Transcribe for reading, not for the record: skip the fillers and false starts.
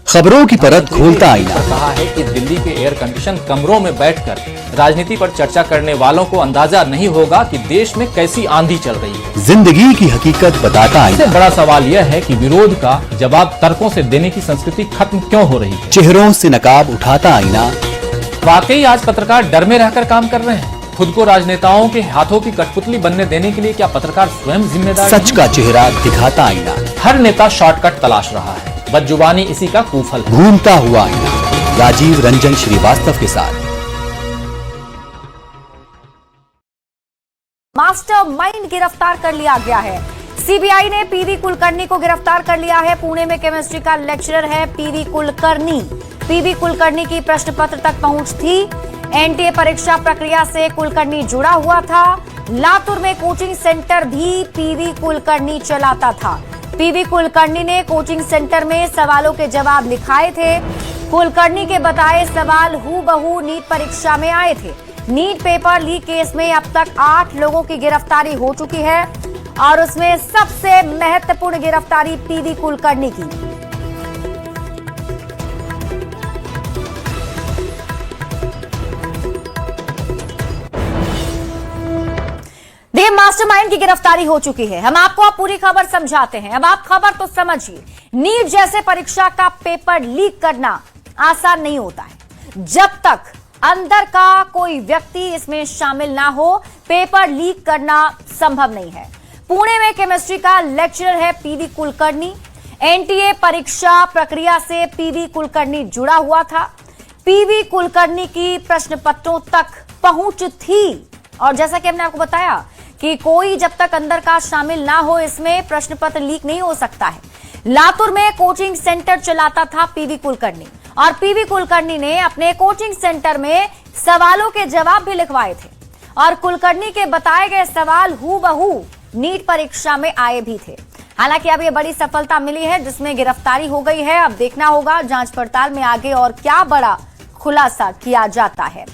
खबरों की परत खोलता आईना। कहा है कि दिल्ली के एयर कंडीशन कमरों में बैठकर राजनीति पर चर्चा करने वालों को अंदाजा नहीं होगा कि देश में कैसी आंधी चल रही है। जिंदगी की हकीकत बताता आईना। सबसे बड़ा सवाल यह है कि विरोध का जवाब तर्कों से देने की संस्कृति खत्म क्यों हो रही है। चेहरों से नकाब उठाता आईना। वाकई आज पत्रकार डर में रहकर काम कर रहे हैं। खुद को राजनेताओं के हाथों की कठपुतली बनने देने के लिए क्या पत्रकार स्वयं जिम्मेदार सच का चेहरा दिखाता आईना। हर नेता शॉर्टकट तलाश रहा है, बदजुबानी इसी का कुफल है। घूमता हुआ आईना, राजीव रंजन श्रीवास्तव के साथ। मास्टरमाइंड गिरफ्तार कर लिया गया है। सीबीआई ने पीवी कुलकर्णी को गिरफ्तार कर लिया है। पुणे में केमिस्ट्री का लेक्चरर है पीवी कुलकर्णी। पीवी कुलकर्णी की प्रश्न पत्र तक पहुंच थी। एनटीए परीक्षा प्रक्रिया से कुलकर्णी जुड़ा हुआ था। लातूर में कोचिंग सेंटर भी पीवी कुलकर्णी चलाता था। पीवी कुलकर्णी ने कोचिंग सेंटर में सवालों के जवाब लिखाए थे। कुलकर्णी के बताए सवाल हूबहू नीट परीक्षा में आए थे। नीट पेपर लीक केस में अब तक 8 लोगों की गिरफ्तारी हो चुकी है और उसमें सबसे महत्वपूर्ण गिरफ्तारी पीवी कुलकर्णी की। देखिए, मास्टरमाइंड की गिरफ्तारी हो चुकी है। हम आपको अब पूरी खबर समझाते हैं। अब आप खबर तो समझिए। नीट जैसे परीक्षा का पेपर लीक करना आसान नहीं होता है। जब तक अंदर का कोई व्यक्ति इसमें शामिल ना हो, पेपर लीक करना संभव नहीं है। पुणे में केमिस्ट्री का लेक्चरर है पीवी कुलकर्णी। एनटीए परीक्षा प्रक्रिया से पीवी कुलकर्णी जुड़ा हुआ था। पीवी कुलकर्णी की प्रश्न पत्रों तक पहुंच थी और जैसा कि हमने आपको बताया कि कोई जब तक अंदर का शामिल ना हो, इसमें प्रश्न पत्र लीक नहीं हो सकता है। लातूर में कोचिंग सेंटर चलाता था पीवी कुलकर्णी और पीवी कुलकर्णी ने अपने कोचिंग सेंटर में सवालों के जवाब भी लिखवाए थे और कुलकर्णी के बताए गए सवाल हूबहू नीट परीक्षा में आए भी थे। हालांकि अब ये बड़ी सफलता मिली है जिसमें गिरफ्तारी हो गई है। अब देखना होगा जांच पड़ताल में आगे और क्या बड़ा खुलासा किया जाता है।